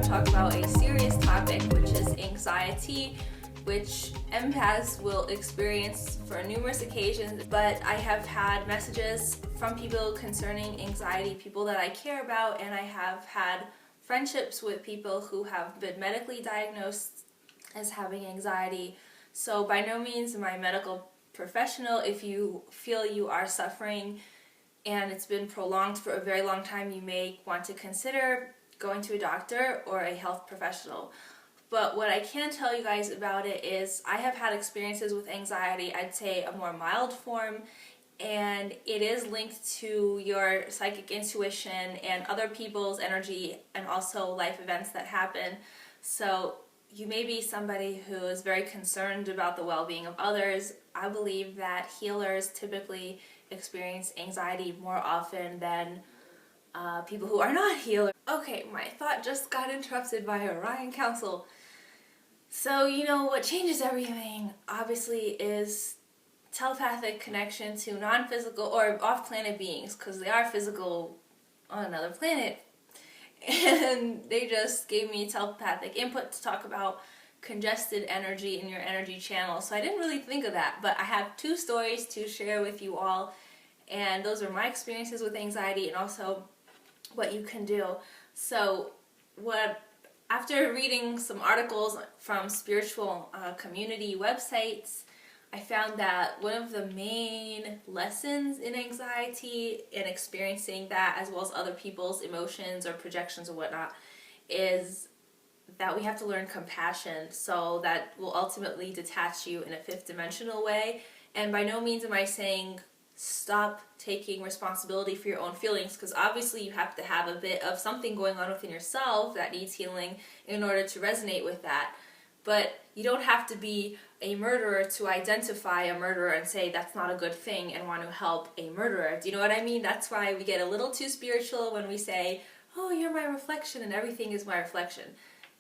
to talk about a serious topic, which is anxiety, which empaths will experience for numerous occasions. But I have had messages from people concerning anxiety, people that I care about, and I have had friendships with people who have been medically diagnosed as having anxiety. So by no means am I a medical professional. If you feel you are suffering and it's been prolonged for a very long time, you may want to consider going to a doctor or a health professional. But what I can tell you guys about it is I have had experiences with anxiety, I'd say a more mild form, and it is linked to your psychic intuition and other people's energy and also life events that happen. So you may be somebody who is very concerned about the well-being of others. I believe that healers typically experience anxiety more often than people who are not healers. Okay, my thought just got interrupted by Orion Council. So, what changes everything, obviously, is telepathic connection to non-physical or off-planet beings, because they are physical on another planet. And they just gave me telepathic input to talk about congested energy in your energy channel. So I didn't really think of that, but I have two stories to share with you all, and those are my experiences with anxiety and also what you can do. So after reading some articles from spiritual community websites, I found that one of the main lessons in anxiety and experiencing that, as well as other people's emotions or projections or whatnot, is that we have to learn compassion. So that will ultimately detach you in a fifth dimensional way. And by no means am I saying stop taking responsibility for your own feelings, because obviously you have to have a bit of something going on within yourself that needs healing in order to resonate with that. But you don't have to be a murderer to identify a murderer and say that's not a good thing and want to help a murderer. Do you know what I mean? That's why we get a little too spiritual when we say, oh, you're my reflection and everything is my reflection.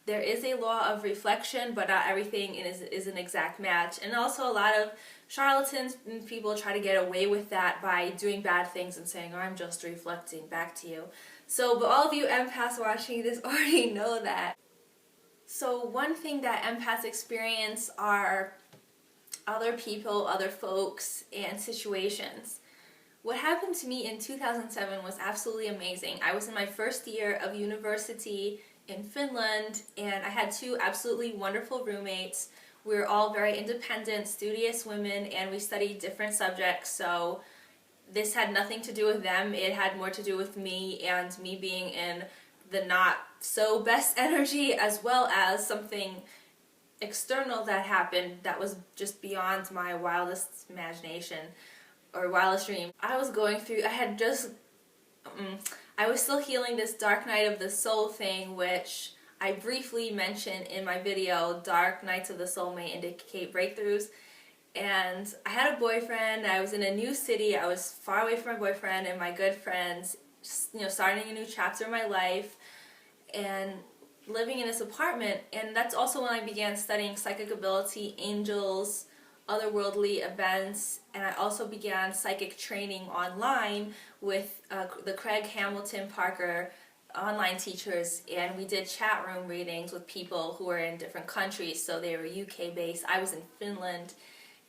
There is a law of reflection, but not everything is an exact match. And also a lot of charlatans and people try to get away with that by doing bad things and saying, oh, I'm just reflecting back to you. So, but all of you empaths watching this already know that. So one thing that empaths experience are other people, other folks, and situations. What happened to me in 2007 was absolutely amazing. I was in my first year of university in Finland, and I had two absolutely wonderful roommates. We were all very independent, studious women, and we studied different subjects, so this had nothing to do with them. It had more to do with me and me being in the not so best energy, as well as something external that happened that was just beyond my wildest imagination or wildest dream. I was going through, I was still healing this dark night of the soul thing, which I briefly mentioned in my video. Dark nights of the soul may indicate breakthroughs. And I had a boyfriend, I was in a new city, I was far away from my boyfriend and my good friends, starting a new chapter in my life and living in this apartment. And that's also when I began studying psychic ability, angels, otherworldly events, and I also began psychic training online with the Craig Hamilton Parker online teachers, and we did chat room readings with people who were in different countries. So they were UK based, I was in Finland,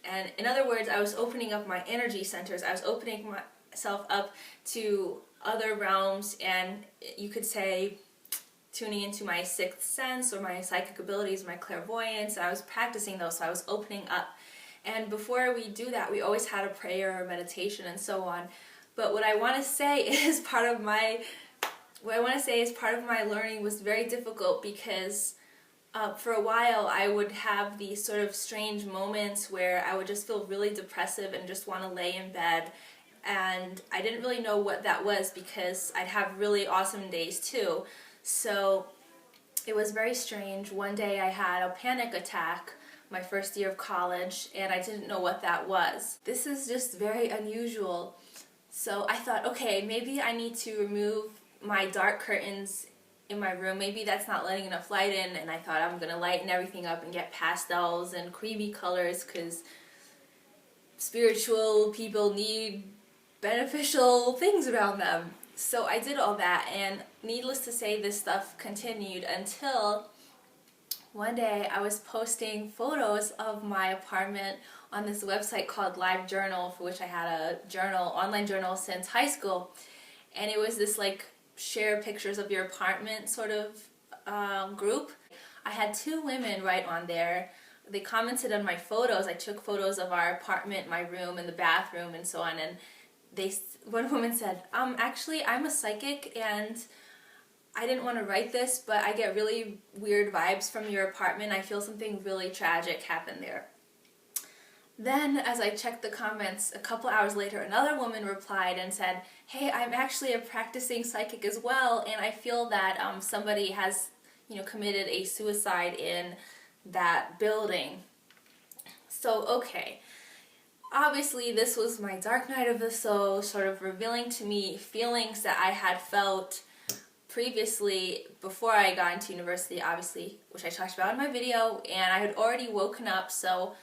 and in other words, I was opening up my energy centers, I was opening myself up to other realms, and you could say tuning into my sixth sense or my psychic abilities, my clairvoyance. I was practicing those, so I was opening up. And before we do that, we always had a prayer or meditation and so on. But what I want to say is part of my learning was very difficult, because for a while I would have these sort of strange moments where I would just feel really depressive and just want to lay in bed. And I didn't really know what that was, because I'd have really awesome days too. So it was very strange. One day I had a panic attack, my first year of college, and I didn't know what that was. This is just very unusual. So I thought, okay, maybe I need to remove my dark curtains in my room. Maybe that's not letting enough light in, and I thought I'm going to lighten everything up and get pastels and creamy colors, because spiritual people need beneficial things around them. So I did all that, and needless to say, this stuff continued until one day I was posting photos of my apartment on this website called Live Journal, for which I had a journal, online journal since high school. And it was this like share pictures of your apartment sort of group. I had two women write on there. They commented on my photos. I took photos of our apartment, my room, and the bathroom, and so on. And one woman said, actually, I'm a psychic, and I didn't want to write this, but I get really weird vibes from your apartment. I feel something really tragic happened there. Then, as I checked the comments, a couple hours later, another woman replied and said, hey, I'm actually a practicing psychic as well, and I feel that somebody has, committed a suicide in that building. So, okay. Obviously, this was my dark night of the soul, sort of revealing to me feelings that I had felt previously before I got into university, obviously, which I talked about in my video, and I had already woken up, so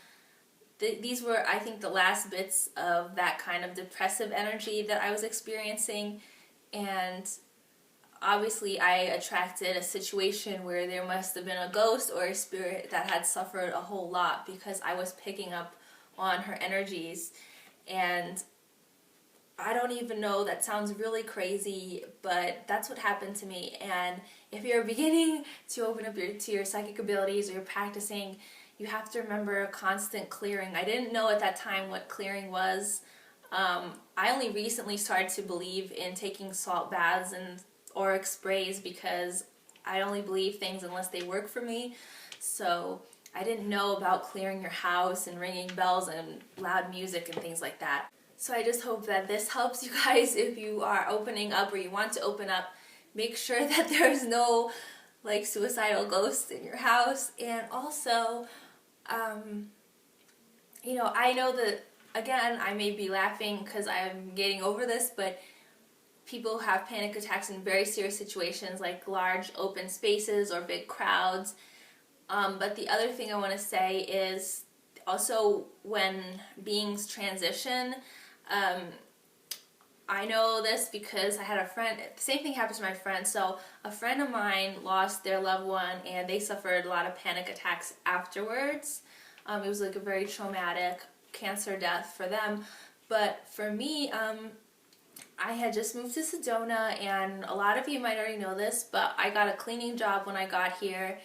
these were, I think, the last bits of that kind of depressive energy that I was experiencing, and obviously I attracted a situation where there must have been a ghost or a spirit that had suffered a whole lot, because I was picking up on her energies. And I don't even know, that sounds really crazy, but that's what happened to me. And if you're beginning to open up to your psychic abilities, or you're practicing, you have to remember constant clearing. I didn't know at that time what clearing was. I only recently started to believe in taking salt baths and auric sprays, because I only believe things unless they work for me. So I didn't know about clearing your house and ringing bells and loud music and things like that. So I just hope that this helps you guys if you are opening up, or you want to open up. Make sure that there's no like suicidal ghosts in your house. And also, I know that, again, I may be laughing because I'm getting over this, but people have panic attacks in very serious situations, like large open spaces or big crowds. But the other thing I want to say is also when beings transition, I know this because I had a friend, the same thing happened to my friend. So a friend of mine lost their loved one, and they suffered a lot of panic attacks afterwards. It was like a very traumatic cancer death for them. But for me, I had just moved to Sedona, and a lot of you might already know this, but I got a cleaning job when I got here.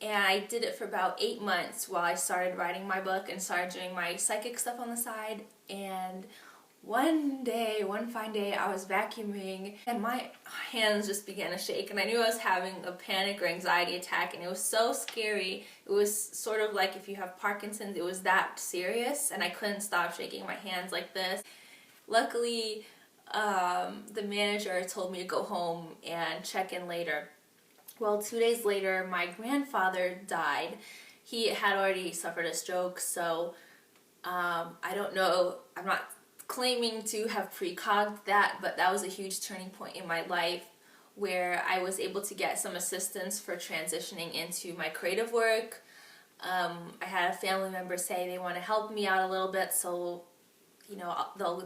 And I did it for about 8 months while I started writing my book and started doing my psychic stuff on the side. And one fine day, I was vacuuming and my hands just began to shake, and I knew I was having a panic or anxiety attack, and it was so scary. It was sort of like if you have Parkinson's, it was that serious, and I couldn't stop shaking my hands like this. Luckily, the manager told me to go home and check in later. Well, 2 days later, my grandfather died. He had already suffered a stroke, so I don't know, I'm not claiming to have precogged that, but that was a huge turning point in my life where I was able to get some assistance for transitioning into my creative work. I had a family member say they want to help me out a little bit, so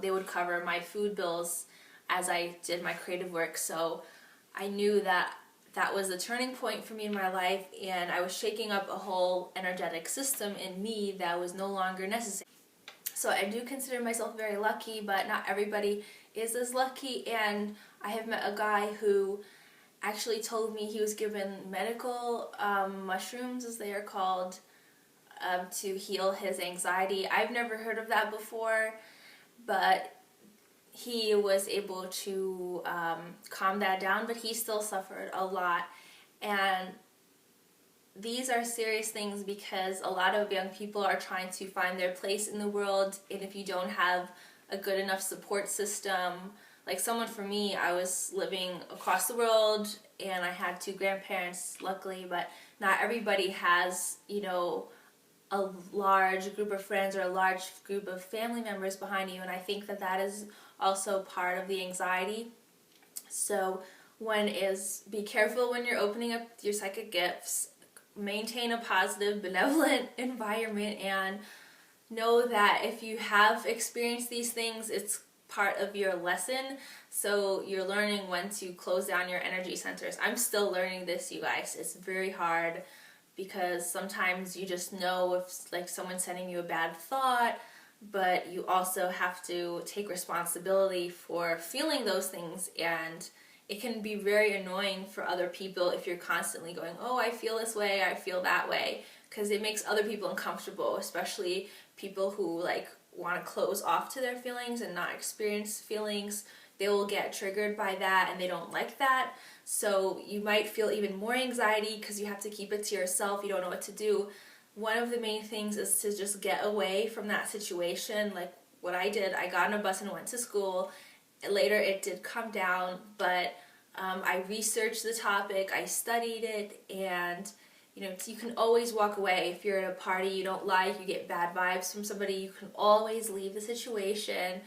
they would cover my food bills as I did my creative work. So I knew that that was a turning point for me in my life, and I was shaking up a whole energetic system in me that was no longer necessary. So I do consider myself very lucky, but not everybody is as lucky. And I have met a guy who actually told me he was given medical mushrooms, as they are called, to heal his anxiety. I've never heard of that before, but he was able to calm that down, but he still suffered a lot. And these are serious things because a lot of young people are trying to find their place in the world, and if you don't have a good enough support system, like someone for me, I was living across the world and I had 2 grandparents, luckily, but not everybody has, a large group of friends or a large group of family members behind you, and I think that that is also part of the anxiety. So one is, be careful when you're opening up your psychic gifts, maintain a positive, benevolent environment, and know that if you have experienced these things, it's part of your lesson. So you're learning when to close down your energy centers. I'm still learning this, you guys. It's very hard because sometimes you just know if like someone's sending you a bad thought, but you also have to take responsibility for feeling those things, and it can be very annoying for other people if you're constantly going, oh, I feel this way, I feel that way, because it makes other people uncomfortable, especially people who like want to close off to their feelings and not experience feelings. They will get triggered by that and they don't like that. So you might feel even more anxiety because you have to keep it to yourself. You don't know what to do. One of the main things is to just get away from that situation. Like what I did, I got on a bus and went to school. Later it did come down, but I researched the topic, I studied it, and you know, you can always walk away. If you're at a party you don't like, you get bad vibes from somebody, you can always leave the situation.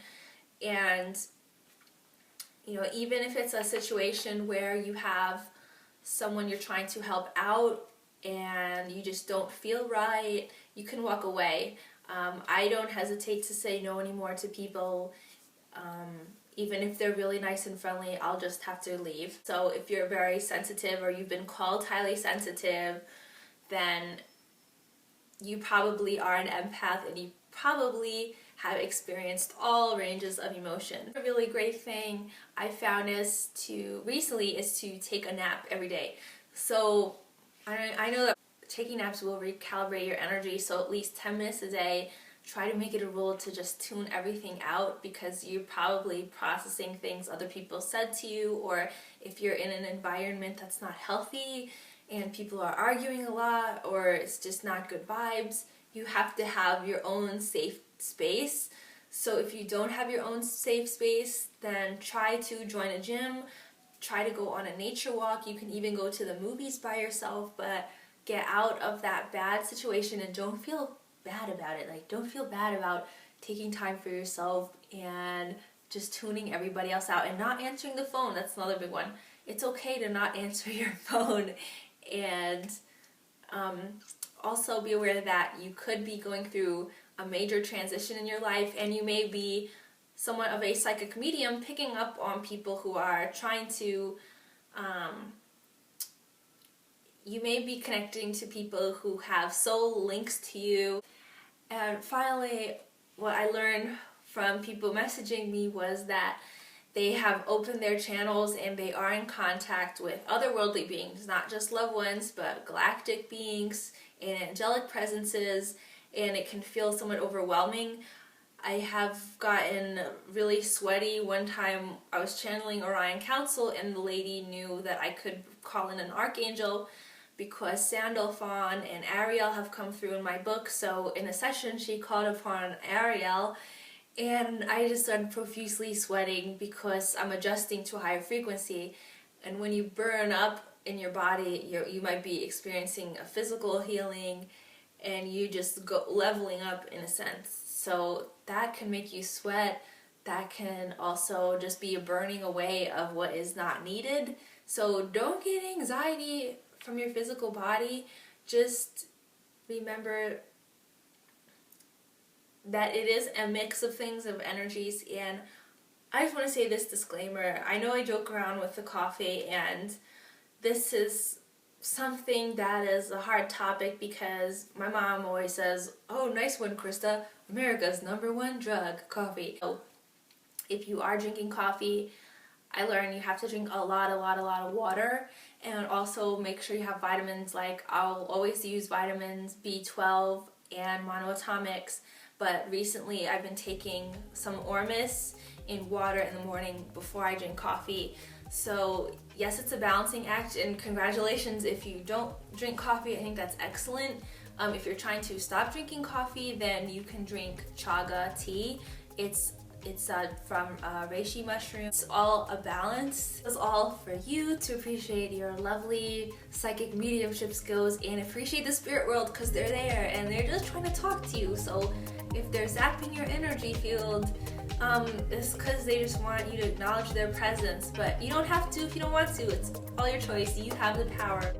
And you know, even if it's a situation where you have someone you're trying to help out and you just don't feel right, you can walk away. I don't hesitate to say no anymore to people. Even if they're really nice and friendly, I'll just have to leave. So if you're very sensitive or you've been called highly sensitive, then you probably are an empath and you probably have experienced all ranges of emotion. A really great thing I found recently is to take a nap every day. So I know that taking naps will recalibrate your energy, so at least 10 minutes a day. Try to make it a rule to just tune everything out, because you're probably processing things other people said to you, or if you're in an environment that's not healthy and people are arguing a lot or it's just not good vibes, you have to have your own safe space. So if you don't have your own safe space, then try to join a gym, try to go on a nature walk. You can even go to the movies by yourself, but get out of that bad situation and don't feel bad about it. Like, don't feel bad about taking time for yourself and just tuning everybody else out and not answering the phone. That's another big one. It's okay to not answer your phone. And also be aware that you could be going through a major transition in your life, and you may be somewhat of a psychic medium, picking up on people who are trying to you may be connecting to people who have soul links to you. And finally, what I learned from people messaging me was that they have opened their channels and they are in contact with otherworldly beings, not just loved ones, but galactic beings and angelic presences, and it can feel somewhat overwhelming. I have gotten really sweaty. One time I was channeling Orion Council and the lady knew that I could call in an archangel because Sandalphon and Ariel have come through in my book. So in a session she called upon Ariel, and I just started profusely sweating because I'm adjusting to a higher frequency. And when you burn up in your body, you might be experiencing a physical healing, and you just go leveling up in a sense. So that can make you sweat. That can also just be a burning away of what is not needed. So don't get anxiety from your physical body. Just remember that it is a mix of things, of energies. And I just want to say this disclaimer. I know I joke around with the coffee, and this is something that is a hard topic because my mom always says, oh, nice one, Krista, America's #1 drug, coffee. So if you are drinking coffee, I learned you have to drink a lot of water, and also make sure you have vitamins. Like, I'll always use vitamins B12 and monoatomics, but recently I've been taking some Ormus in water in the morning before I drink coffee. So yes, it's a balancing act, and congratulations if you don't drink coffee. I think that's excellent. If you're trying to stop drinking coffee, then you can drink chaga tea. It's from reishi mushroom. It's all a balance. It's all for you to appreciate your lovely psychic mediumship skills and appreciate the spirit world, because they're there and they're just trying to talk to you. So if they're zapping your energy field, it's because they just want you to acknowledge their presence. But you don't have to if you don't want to. It's all your choice. You have the power.